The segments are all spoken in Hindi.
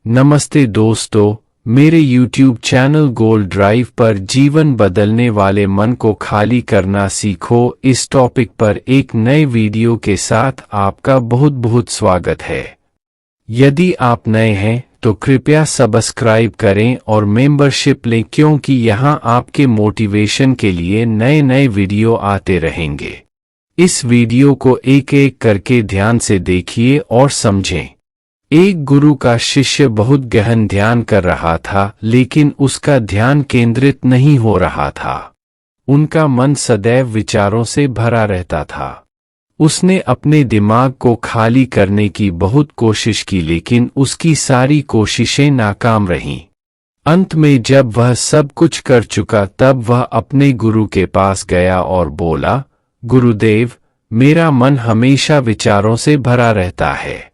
नमस्ते दोस्तों, मेरे YouTube चैनल गोल ड्राइव पर जीवन बदलने वाले मन को खाली करना सीखो इस टॉपिक पर एक नए वीडियो के साथ आपका बहुत बहुत स्वागत है। यदि आप नए हैं तो कृपया सब्सक्राइब करें और मेंबरशिप लें क्योंकि यहां आपके मोटिवेशन के लिए नए नए वीडियो आते रहेंगे। इस वीडियो को एक एक करके ध्यान से देखिए और समझें। एक गुरु का शिष्य बहुत गहन ध्यान कर रहा था, लेकिन उसका ध्यान केंद्रित नहीं हो रहा था। उनका मन सदैव विचारों से भरा रहता था। उसने अपने दिमाग को खाली करने की बहुत कोशिश की, लेकिन उसकी सारी कोशिशें नाकाम रहीं। अंत में जब वह सब कुछ कर चुका, तब वह अपने गुरु के पास गया और बोला, गुरुदेव, मेरा मन हमेशा विचारों से भरा रहता है।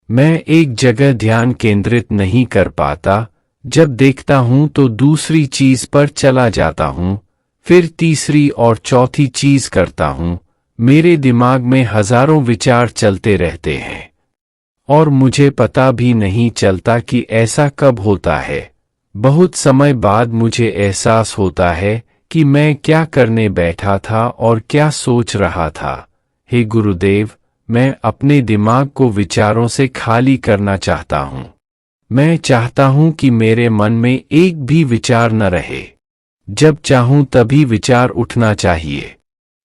मैं एक जगह ध्यान केंद्रित नहीं कर पाता। जब देखता हूं तो दूसरी चीज पर चला जाता हूं, फिर तीसरी और चौथी चीज करता हूं। मेरे दिमाग में हजारों विचार चलते रहते हैं और मुझे पता भी नहीं चलता कि ऐसा कब होता है। बहुत समय बाद मुझे एहसास होता है कि मैं क्या करने बैठा था और क्या सोच रहा था। हे गुरुदेव, मैं अपने दिमाग को विचारों से खाली करना चाहता हूं। मैं चाहता हूं कि मेरे मन में एक भी विचार न रहे। जब चाहूं तभी विचार उठना चाहिए।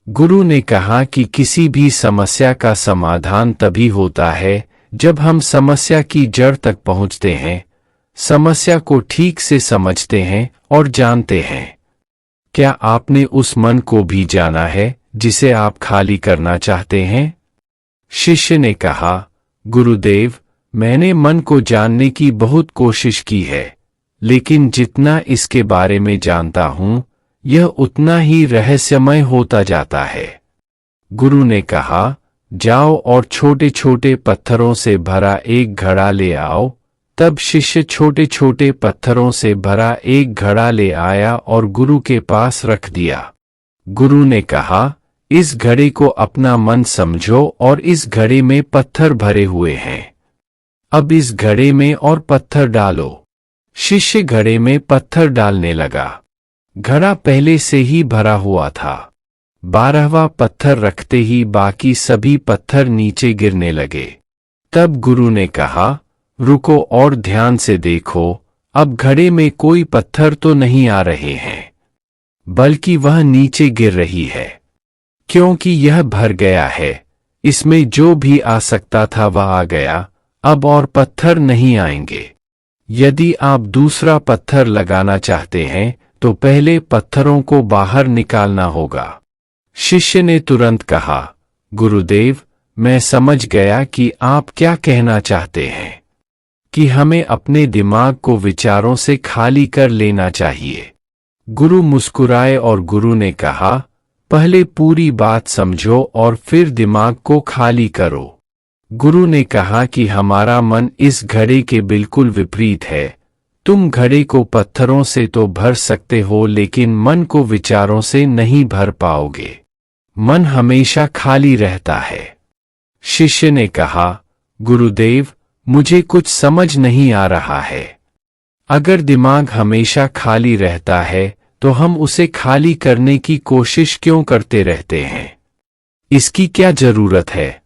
गुरु ने कहा कि किसी भी समस्या का समाधान तभी होता है जब हम समस्या की जड़ तक पहुंचते हैं, समस्या को ठीक से समझते हैं और जानते हैं। क्या आपने उस मन को भी जाना है जिसे आप खाली करना चाहते हैं? शिष्य ने कहा, गुरुदेव, मैंने मन को जानने की बहुत कोशिश की है, लेकिन जितना इसके बारे में जानता हूं, यह उतना ही रहस्यमय होता जाता है। गुरु ने कहा, जाओ और छोटे छोटे पत्थरों से भरा एक घड़ा ले आओ। तब शिष्य छोटे छोटे पत्थरों से भरा एक घड़ा ले आया और गुरु के पास रख दिया। गुरु ने कहा, इस घड़े को अपना मन समझो और इस घड़े में पत्थर भरे हुए हैं। अब इस घड़े में और पत्थर डालो। शिष्य घड़े में पत्थर डालने लगा। घड़ा पहले से ही भरा हुआ था। 12वां पत्थर रखते ही बाकी सभी पत्थर नीचे गिरने लगे। तब गुरु ने कहा, रुको और ध्यान से देखो। अब घड़े में कोई पत्थर तो नहीं आ रहे हैं, बल्कि वह नीचे गिर रही है, क्योंकि यह भर गया है। इसमें जो भी आ सकता था वह आ गया। अब और पत्थर नहीं आएंगे। यदि आप दूसरा पत्थर लगाना चाहते हैं तो पहले पत्थरों को बाहर निकालना होगा। शिष्य ने तुरंत कहा, गुरुदेव, मैं समझ गया कि आप क्या कहना चाहते हैं, कि हमें अपने दिमाग को विचारों से खाली कर लेना चाहिए। गुरु मुस्कुराए और गुरु ने कहा, पहले पूरी बात समझो और फिर दिमाग को खाली करो। गुरु ने कहा कि हमारा मन इस घड़े के बिल्कुल विपरीत है। तुम घड़े को पत्थरों से तो भर सकते हो, लेकिन मन को विचारों से नहीं भर पाओगे। मन हमेशा खाली रहता है। शिष्य ने कहा, गुरुदेव, मुझे कुछ समझ नहीं आ रहा है। अगर दिमाग हमेशा खाली रहता है तो हम उसे खाली करने की कोशिश क्यों करते रहते हैं? इसकी क्या जरूरत है?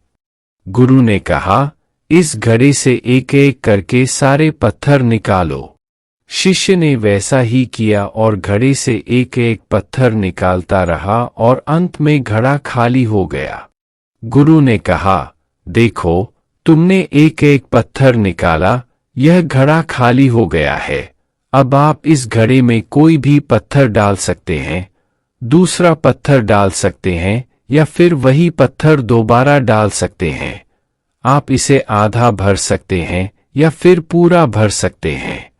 गुरु ने कहा, इस घड़े से एक एक करके सारे पत्थर निकालो। शिष्य ने वैसा ही किया और घड़े से एक एक पत्थर निकालता रहा और अंत में घड़ा खाली हो गया। गुरु ने कहा, देखो, तुमने एक एक पत्थर निकाला, यह घड़ा खाली हो गया है। अब आप इस घड़े में कोई भी पत्थर डाल सकते हैं, दूसरा पत्थर डाल सकते हैं, या फिर वही पत्थर दोबारा डाल सकते हैं। आप इसे आधा भर सकते हैं या फिर पूरा भर सकते हैं।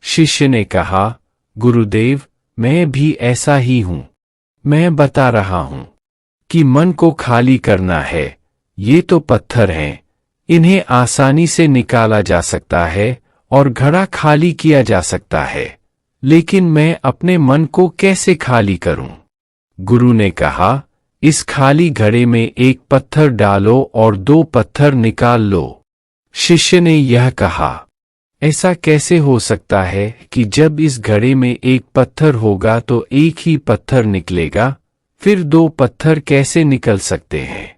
शिष्य ने कहा, गुरुदेव, मैं भी ऐसा ही हूं। मैं बता रहा हूं कि मन को खाली करना है। ये तो पत्थर हैं, इन्हें आसानी से निकाला जा सकता है और घड़ा खाली किया जा सकता है, लेकिन मैं अपने मन को कैसे खाली करूं? गुरु ने कहा, इस खाली घड़े में एक पत्थर डालो और 2 पत्थर निकाल लो। शिष्य ने यह कहा। ऐसा कैसे हो सकता है कि जब इस घड़े में एक पत्थर होगा तो एक ही पत्थर निकलेगा, फिर दो पत्थर कैसे निकल सकते हैं?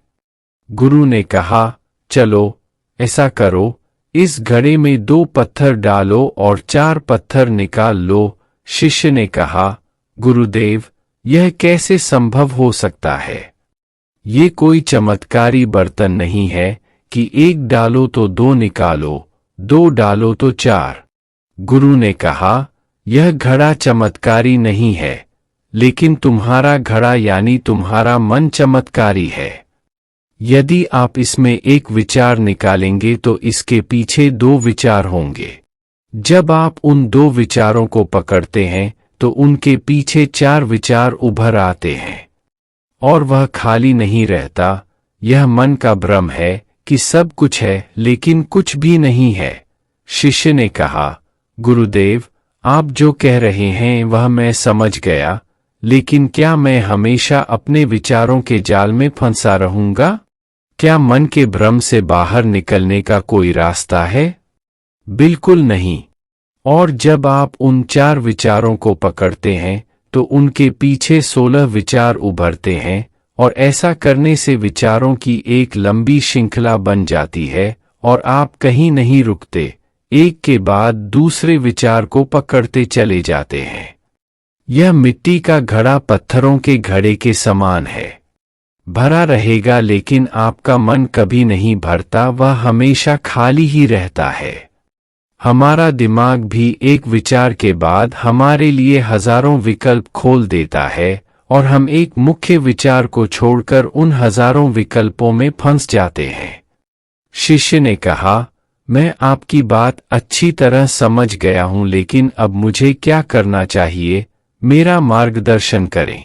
गुरु ने कहा, चलो ऐसा करो, इस घड़े में दो पत्थर डालो और चार पत्थर निकाल लो। शिष्य ने कहा, गुरुदेव, यह कैसे संभव हो सकता है? ये कोई चमत्कारी बर्तन नहीं है कि एक डालो तो दो निकालो, दो डालो तो चार। गुरु ने कहा, यह घड़ा चमत्कारी नहीं है, लेकिन तुम्हारा घड़ा यानी तुम्हारा मन चमत्कारी है। यदि आप इसमें एक विचार निकालेंगे तो इसके पीछे दो विचार होंगे। जब आप उन दो विचारों को पकड़ते हैं तो उनके पीछे चार विचार उभर आते हैं और वह खाली नहीं रहता। यह मन का भ्रम है कि सब कुछ है लेकिन कुछ भी नहीं है। शिष्य ने कहा, गुरुदेव, आप जो कह रहे हैं वह मैं समझ गया, लेकिन क्या मैं हमेशा अपने विचारों के जाल में फंसा रहूंगा? क्या मन के भ्रम से बाहर निकलने का कोई रास्ता है? बिल्कुल नहीं। और जब आप उन चार विचारों को पकड़ते हैं तो उनके पीछे 16 विचार उभरते हैं और ऐसा करने से विचारों की एक लंबी श्रृंखला बन जाती है और आप कहीं नहीं रुकते, एक के बाद दूसरे विचार को पकड़ते चले जाते हैं। यह मिट्टी का घड़ा पत्थरों के घड़े के समान है। भरा रहेगा लेकिन आपका मन कभी नहीं भरता, वह हमेशा खाली ही रहता है। हमारा दिमाग भी एक विचार के बाद हमारे लिए हजारों विकल्प खोल देता है और हम एक मुख्य विचार को छोड़कर उन हजारों विकल्पों में फंस जाते हैं। शिष्य ने कहा, मैं आपकी बात अच्छी तरह समझ गया हूं, लेकिन अब मुझे क्या करना चाहिए? मेरा मार्गदर्शन करें।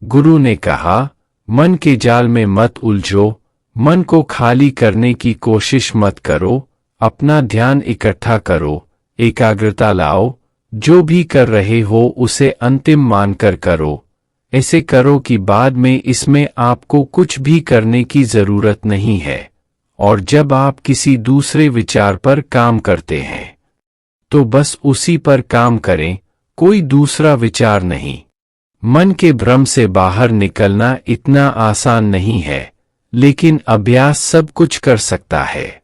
गुरु ने कहा, मन के जाल में मत उलझो, मन को खाली करने की कोशिश मत करो, अपना ध्यान इकट्ठा करो, एकाग्रता लाओ, जो भी कर रहे हो उसे अंतिम मानकर करो। ऐसे करो कि बाद में इसमें आपको कुछ भी करने की जरूरत नहीं है। और जब आप किसी दूसरे विचार पर काम करते हैं तो बस उसी पर काम करें, कोई दूसरा विचार नहीं। मन के भ्रम से बाहर निकलना इतना आसान नहीं है, लेकिन अभ्यास सब कुछ कर सकता है।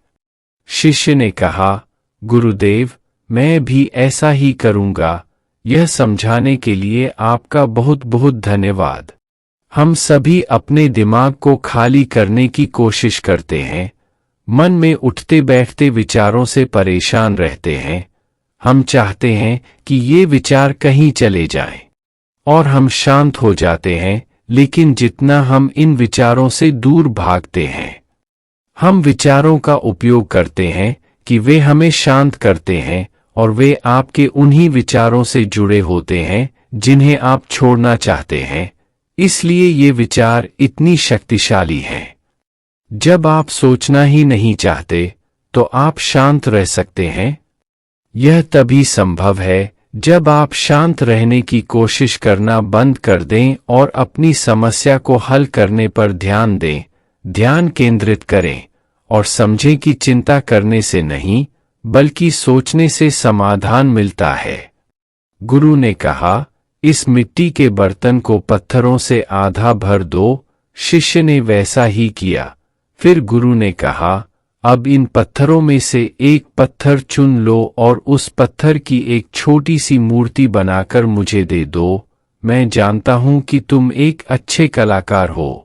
शिष्य ने कहा, गुरुदेव, मैं भी ऐसा ही करूंगा। यह समझाने के लिए आपका बहुत बहुत धन्यवाद। हम सभी अपने दिमाग को खाली करने की कोशिश करते हैं, मन में उठते बैठते विचारों से परेशान रहते हैं। हम चाहते हैं कि ये विचार कहीं चले जाएं और हम शांत हो जाते हैं, लेकिन जितना हम इन विचारों से दूर भागते हैं, हम विचारों का उपयोग करते हैं कि वे हमें शांत करते हैं और वे आपके उन्हीं विचारों से जुड़े होते हैं जिन्हें आप छोड़ना चाहते हैं। इसलिए ये विचार इतनी शक्तिशाली हैं। जब आप सोचना ही नहीं चाहते तो आप शांत रह सकते हैं। यह तभी संभव है जब आप शांत रहने की कोशिश करना बंद कर दें और अपनी समस्या को हल करने पर ध्यान दें, ध्यान केंद्रित करें और समझें कि चिंता करने से नहीं बल्कि सोचने से समाधान मिलता है। गुरु ने कहा, इस मिट्टी के बर्तन को पत्थरों से आधा भर दो। शिष्य ने वैसा ही किया। फिर गुरु ने कहा, अब इन पत्थरों में से एक पत्थर चुन लो और उस पत्थर की एक छोटी सी मूर्ति बनाकर मुझे दे दो। मैं जानता हूं कि तुम एक अच्छे कलाकार हो।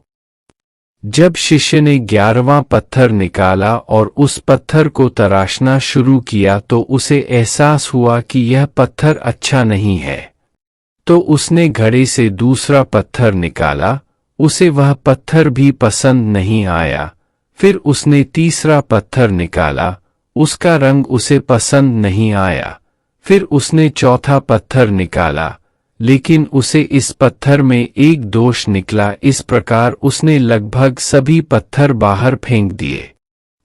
जब शिष्य ने 11वां पत्थर निकाला और उस पत्थर को तराशना शुरू किया तो उसे एहसास हुआ कि यह पत्थर अच्छा नहीं है। तो उसने घड़े से दूसरा पत्थर निकाला, उसे वह पत्थर भी पसंद नहीं आया। फिर उसने तीसरा पत्थर निकाला, उसका रंग उसे पसंद नहीं आया। फिर उसने चौथा पत्थर निकाला, लेकिन उसे इस पत्थर में एक दोष निकला। इस प्रकार उसने लगभग सभी पत्थर बाहर फेंक दिए।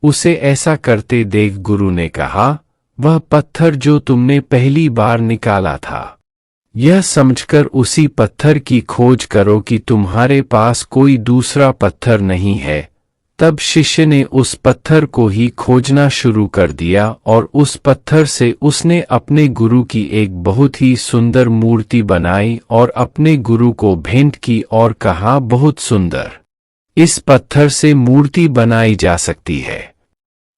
उसे ऐसा करते देख गुरु ने कहा, वह पत्थर जो तुमने पहली बार निकाला था, यह समझकर उसी पत्थर की खोज करो कि तुम्हारे पास कोई दूसरा पत्थर नहीं है। तब शिष्य ने उस पत्थर को ही खोजना शुरू कर दिया और उस पत्थर से उसने अपने गुरु की एक बहुत ही सुंदर मूर्ति बनाई और अपने गुरु को भेंट की और कहा, बहुत सुंदर, इस पत्थर से मूर्ति बनाई जा सकती है।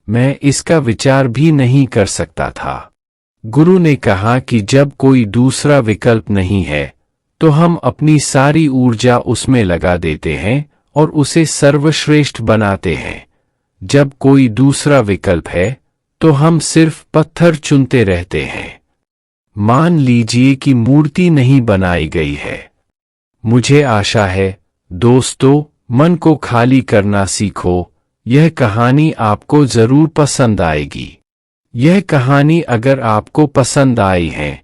मैं इसका विचार भी नहीं कर सकता था। गुरु ने कहा कि जब कोई दूसरा विकल्प नहीं है तो हम अपनी सारी ऊर्जा उसमें लगा देते हैं और उसे सर्वश्रेष्ठ बनाते हैं। जब कोई दूसरा विकल्प है तो हम सिर्फ पत्थर चुनते रहते हैं। मान लीजिए कि मूर्ति नहीं बनाई गई है। मुझे आशा है दोस्तों, मन को खाली करना सीखो। यह कहानी आपको जरूर पसंद आएगी। यह कहानी अगर आपको पसंद आई है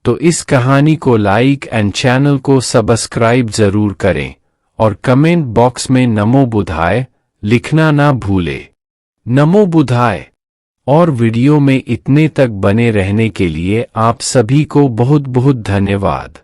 तो इस कहानी को लाइक एंड चैनल को सब्सक्राइब जरूर करें और कमेंट बॉक्स में नमो बुधाय लिखना ना भूले। नमो बुधाय। और वीडियो में इतने तक बने रहने के लिए आप सभी को बहुत बहुत धन्यवाद।